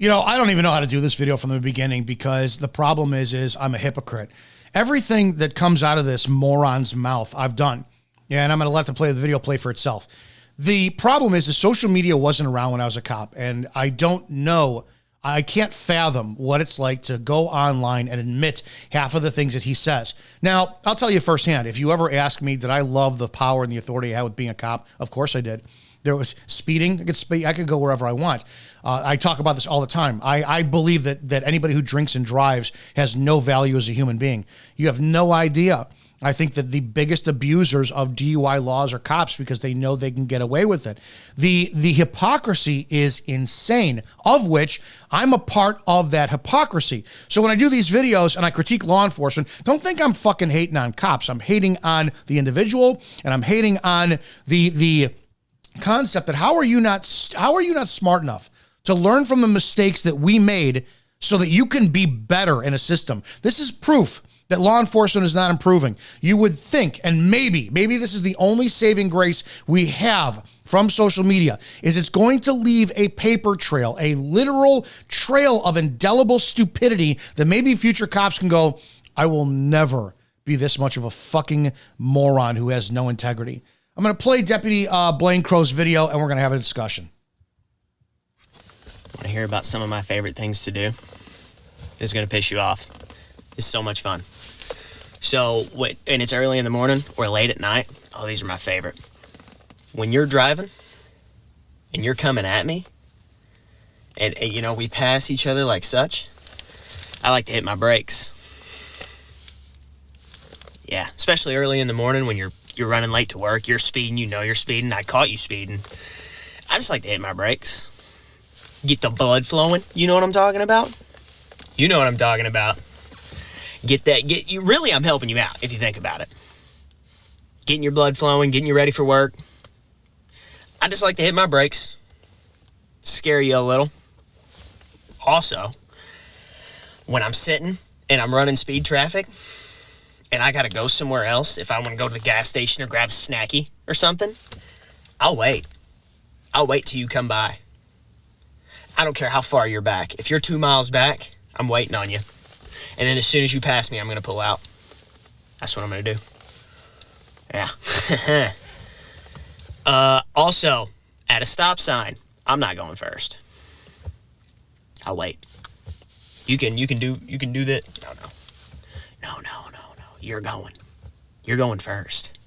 You know, I don't even know how to do this video from the beginning because the problem is I'm a hypocrite. Everything that comes out of this moron's mouth, I've done. Yeah, and I'm going to let the video play for itself. The problem is social media wasn't around when I was a cop, and I don't know, I can't fathom what it's like to go online and admit half of the things that he says. Now, I'll tell you firsthand, if you ever ask me, did I love the power and the authority I had with being a cop? Of course I did. There was speeding. I could go wherever I want. I talk about this all the time. I believe that anybody who drinks and drives has no value as a human being. You have no idea. I think that the biggest abusers of DUI laws are cops because they know they can get away with it. The hypocrisy is insane, of which I'm a part of that hypocrisy. So when I do these videos and I critique law enforcement, don't think I'm fucking hating on cops. I'm hating on the individual, and I'm hating on the concept that how are you not smart enough to learn from the mistakes that we made so that you can be better in a system? This is proof that law enforcement is not improving. You would think, and maybe this is the only saving grace we have from social media, is it's going to leave a paper trail, a literal trail of indelible stupidity that maybe future cops can go, I will never be this much of a fucking moron who has no integrity. I'm going to play Deputy Blaine Crow's video, and we're going to have a discussion. Want to hear about some of my favorite things to do? This is going to piss you off. It's so much fun. So, and it's early in the morning or late at night. Oh, these are my favorite. When you're driving and you're coming at me, and you know, we pass each other like such, I like to hit my brakes. Yeah, especially early in the morning when you're running late to work, you're speeding, you know you're speeding, I caught you speeding. I just like to hit my brakes. Get the blood flowing. You know what I'm talking about? You know what I'm talking about. Really, I'm helping you out if you think about it. Getting your blood flowing, getting you ready for work. I just like to hit my brakes. Scare you a little. Also, when I'm sitting and I'm running speed traffic and I gotta go somewhere else, if I want to go to the gas station or grab a snacky or something, I'll wait. I'll wait till you come by. I don't care how far you're back. If you're 2 miles back, I'm waiting on you. And then as soon as you pass me, I'm going to pull out. That's what I'm going to do. Yeah. Also, at a stop sign, I'm not going first. I'll wait. You can do that. No. You're going first.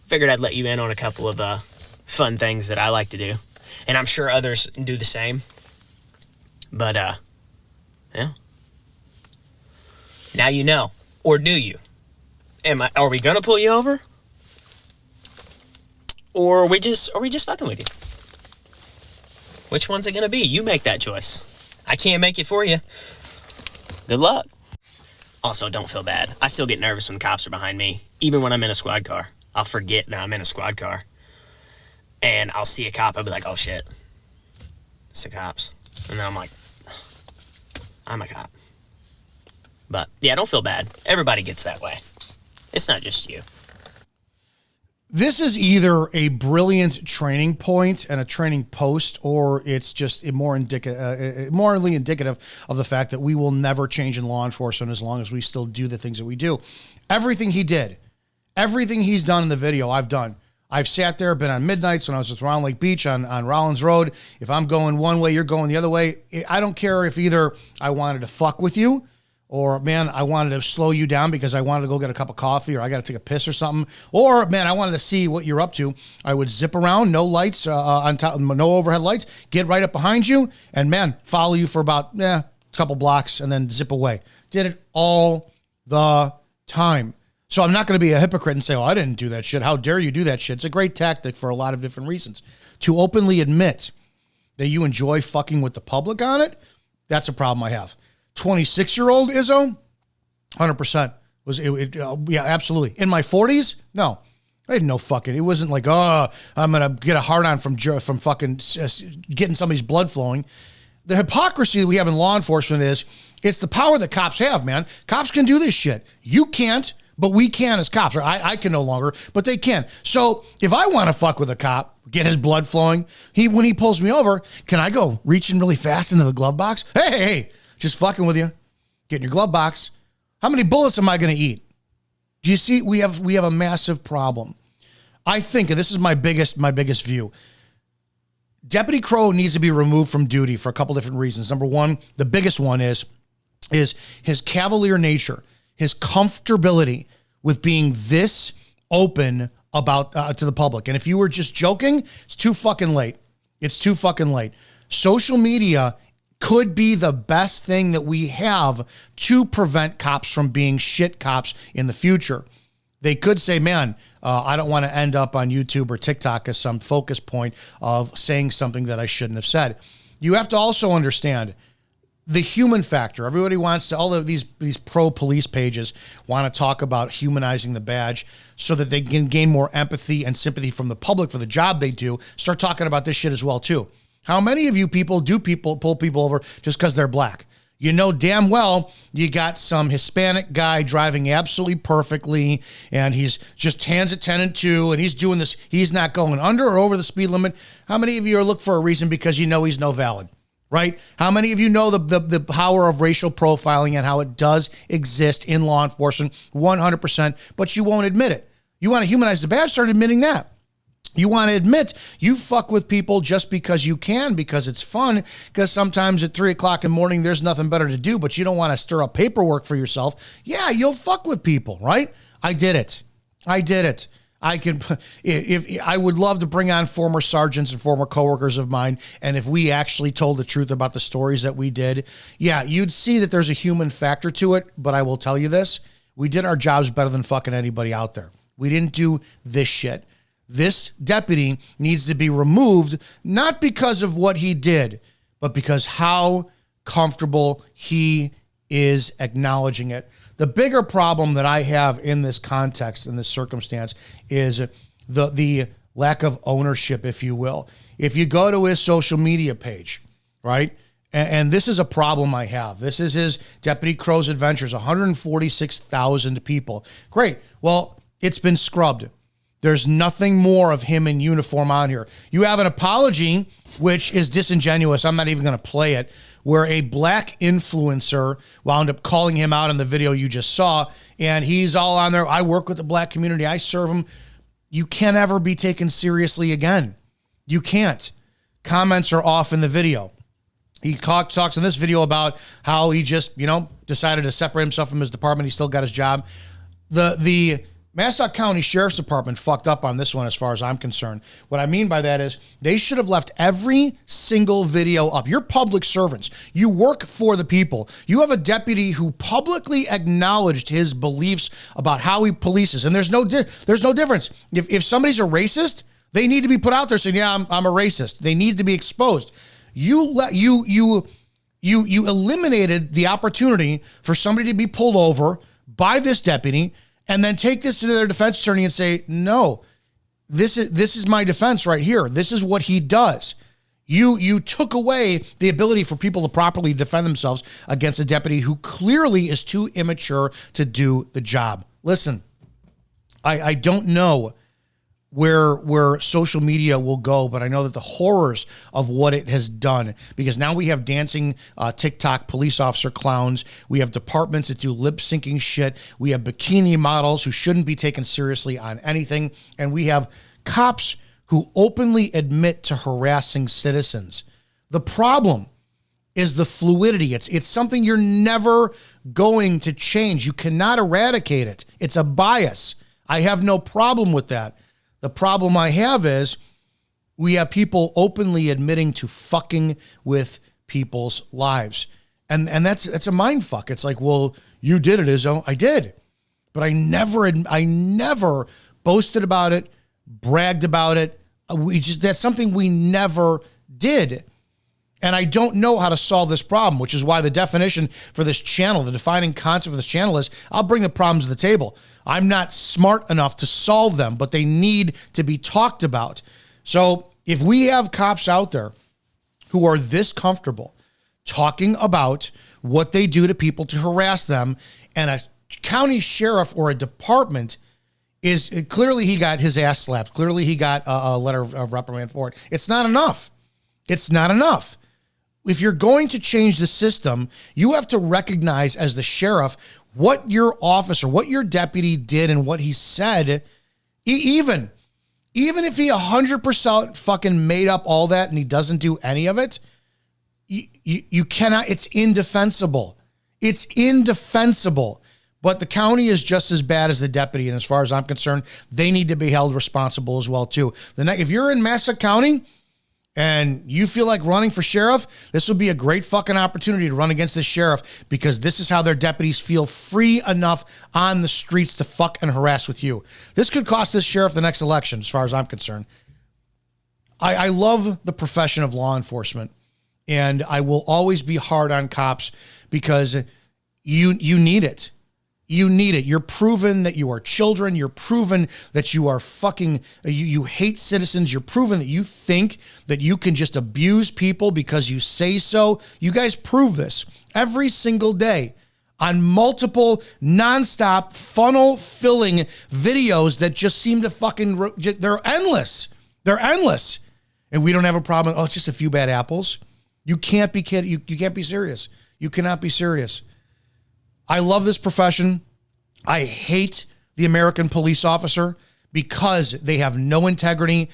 Figured I'd let you in on a couple of fun things that I like to do. And I'm sure others do the same. But, yeah. Now you know. Or do you? Are we gonna pull you over? Or are we just fucking with you? Which one's it gonna be? You make that choice. I can't make it for you. Good luck. Also, don't feel bad. I still get nervous when the cops are behind me. Even when I'm in a squad car. I'll forget that I'm in a squad car. And I'll see a cop, I'll be like, oh shit. It's the cops. And then I'm like, I'm a cop. But, yeah, don't feel bad. Everybody gets that way. It's not just you. This is either a brilliant training point and a training post, or it's just morally indicative of the fact that we will never change in law enforcement as long as we still do the things that we do. Everything he did, everything he's done in the video, I've done. I've sat there, been on midnights when I was with Round Lake Beach on Rollins Road. If I'm going one way, you're going the other way. I don't care if either I wanted to fuck with you or, man, I wanted to slow you down because I wanted to go get a cup of coffee or I got to take a piss or something. Or, man, I wanted to see what you're up to. I would zip around, no lights on top, no overhead lights, get right up behind you and, man, follow you for about a couple blocks and then zip away. Did it all the time. So I'm not going to be a hypocrite and say, oh, I didn't do that shit. How dare you do that shit? It's a great tactic for a lot of different reasons. To openly admit that you enjoy fucking with the public on it, that's a problem I have. 26-year-old Izzo, 100%. Yeah, absolutely. In my 40s, no. I didn't know fucking. It wasn't like, oh, I'm going to get a hard-on from fucking getting somebody's blood flowing. The hypocrisy that we have in law enforcement is, it's the power that cops have, man. Cops can do this shit. You can't. But we can as cops, or I can no longer, but they can. So if I want to fuck with a cop, get his blood flowing. When he pulls me over, can I go reaching really fast into the glove box? Hey, just fucking with you. Get in your glove box. How many bullets am I going to eat? Do you see? We have a massive problem. I think, and this is my biggest view, Deputy Crow needs to be removed from duty for a couple different reasons. Number one, the biggest one is his cavalier nature, his comfortability with being this open about to the public. And if you were just joking, it's too fucking late. It's too fucking late. Social media could be the best thing that we have to prevent cops from being shit cops in the future. They could say, man, I don't want to end up on YouTube or TikTok as some focus point of saying something that I shouldn't have said. You have to also understand the human factor. Everybody wants to, all of these pro-police pages want to talk about humanizing the badge so that they can gain more empathy and sympathy from the public for the job they do. Start talking about this shit as well, too. How many of you pull people over just because they're black? You know damn well you got some Hispanic guy driving absolutely perfectly, and he's just hands at 10 and 2, and he's doing this. He's not going under or over the speed limit. How many of you are looking for a reason because you know he's no valid, right? How many of you know the power of racial profiling and how it does exist in law enforcement? 100%, but you won't admit it. You want to humanize the badge, start admitting that. You want to admit you fuck with people just because you can, because it's fun, because sometimes at 3 o'clock in the morning, there's nothing better to do, but you don't want to stir up paperwork for yourself. Yeah, you'll fuck with people, right? I did it. I would love to bring on former sergeants and former coworkers of mine. And if we actually told the truth about the stories that we did, yeah, you'd see that there's a human factor to it. But I will tell you this, we did our jobs better than fucking anybody out there. We didn't do this shit. This deputy needs to be removed, not because of what he did, but because how comfortable he is acknowledging it. The bigger problem that I have in this context, in this circumstance, is the lack of ownership, if you will. If you go to his social media page, right, and this is a problem I have. This is his Deputy Crow's Adventures, 146,000 people. Great. Well, it's been scrubbed. There's nothing more of him in uniform on here. You have an apology, which is disingenuous. I'm not even going to play it, where a black influencer wound up calling him out in the video you just saw, and he's all on there. I work with the black community. I serve them. You can't ever be taken seriously again. You can't. Comments are off in the video. He talks in this video about how he just, decided to separate himself from his department. He still got his job. The Massac County Sheriff's Department fucked up on this one as far as I'm concerned. What I mean by that is they should have left every single video up. You're public servants. You work for the people. You have a deputy who publicly acknowledged his beliefs about how he polices. And there's no difference. If somebody's a racist, they need to be put out there saying, yeah, I'm a racist. They need to be exposed. You eliminated the opportunity for somebody to be pulled over by this deputy and then take this to their defense attorney and say, no, this is my defense right here. This is what he does. You took away the ability for people to properly defend themselves against a deputy who clearly is too immature to do the job. Listen, I don't know where social media will go, but I know that the horrors of what it has done, because now we have dancing TikTok police officer clowns. We have departments that do lip syncing shit. We have bikini models who shouldn't be taken seriously on anything. And we have cops who openly admit to harassing citizens. The problem is the fluidity. It's something you're never going to change. You cannot eradicate it. It's a bias. I have no problem with that. The problem I have is we have people openly admitting to fucking with people's lives. And that's a mind fuck. It's like, well, you did it, Izzo. I did. But I never boasted about it, bragged about it. That's something we never did. And I don't know how to solve this problem, which is why the definition for this channel, the defining concept of this channel is I'll bring the problems to the table. I'm not smart enough to solve them, but they need to be talked about. So if we have cops out there who are this comfortable talking about what they do to people to harass them, and a county sheriff or a department is clearly he got his ass slapped. Clearly he got a letter of reprimand for it. It's not enough. It's not enough. If you're going to change the system, you have to recognize as the sheriff what your officer, what your deputy did and what he said, even if he 100% fucking made up all that and he doesn't do any of it, you cannot, it's indefensible. It's indefensible. But the county is just as bad as the deputy, and as far as I'm concerned, they need to be held responsible as well, too. If you're in Massachusetts County and you feel like running for sheriff, this will be a great fucking opportunity to run against this sheriff, because this is how their deputies feel free enough on the streets to fuck and harass with you. This could cost this sheriff the next election, as far as I'm concerned. I love the profession of law enforcement, and I will always be hard on cops because you need it. You need it. You're proven that you are children. You're proven that you are fucking, you hate citizens. You're proven that you think that you can just abuse people because you say so. You guys prove this every single day on multiple nonstop funnel filling videos that just seem to fucking, they're endless. They're endless. And we don't have a problem. Oh, it's just a few bad apples. You can't be kidding. You can't be serious. You cannot be serious. I love this profession. I hate the American police officer because they have no integrity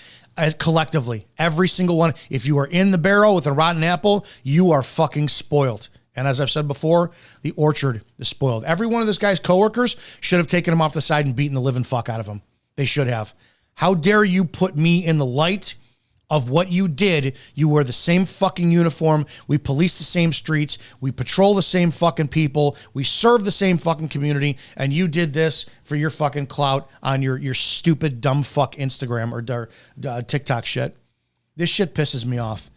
collectively. Every single one. If you are in the barrel with a rotten apple, you are fucking spoiled. And as I've said before, the orchard is spoiled. Every one of this guy's coworkers should have taken him off the side and beaten the living fuck out of him. They should have. How dare you put me in the light of what you did? You wear the same fucking uniform. We police the same streets. We patrol the same fucking people. We serve the same fucking community. And you did this for your fucking clout on your stupid dumb fuck Instagram or TikTok shit. This shit pisses me off.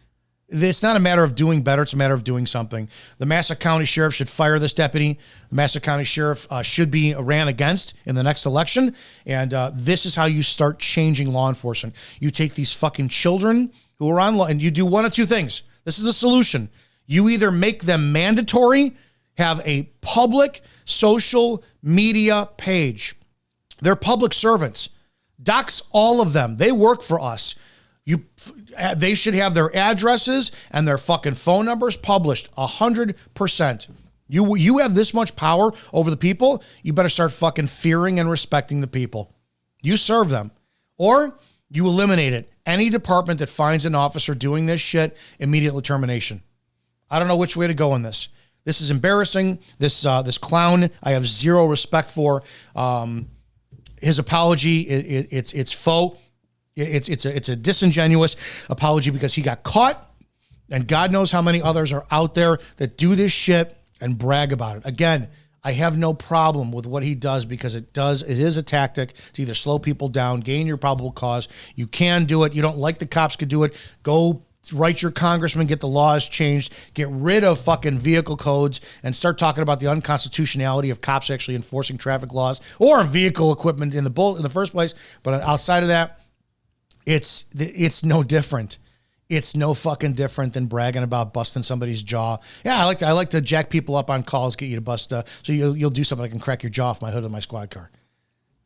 It's not a matter of doing better. It's a matter of doing something. The Massachusetts County Sheriff should fire this deputy. The Massachusetts County Sheriff should be ran against in the next election. And this is how you start changing law enforcement. You take these fucking children who are on law and you do one of two things. This is the solution. You either make them mandatory, have a public social media page. They're public servants. Dox all of them. They work for us. They should have their addresses and their fucking phone numbers published 100%. You have this much power over the people. You better start fucking fearing and respecting the people. You serve them, or you eliminate it. Any department that finds an officer doing this shit, immediate termination. I don't know which way to go on this. This is embarrassing. This clown, I have zero respect for. His apology, it's faux. It's a disingenuous apology because he got caught, and God knows how many others are out there that do this shit and brag about it. Again, I have no problem with what he does because it is a tactic to either slow people down, gain your probable cause. You can do it. You don't like the cops could do it. Go write your congressman, get the laws changed, get rid of fucking vehicle codes, and start talking about the unconstitutionality of cops actually enforcing traffic laws or vehicle equipment in the first place. But outside of that, it's no different. It's no fucking different than bragging about busting somebody's jaw. Yeah, I like to jack people up on calls, get you to bust. So you'll do something. I can crack your jaw off my hood of my squad car.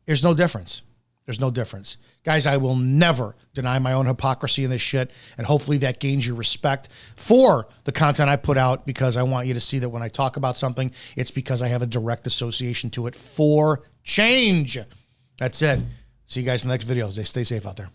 There's no difference. There's no difference, guys. I will never deny my own hypocrisy in this shit, and hopefully that gains your respect for the content I put out, because I want you to see that when I talk about something, it's because I have a direct association to it for change. That's it. See you guys in the next video. Stay safe out there.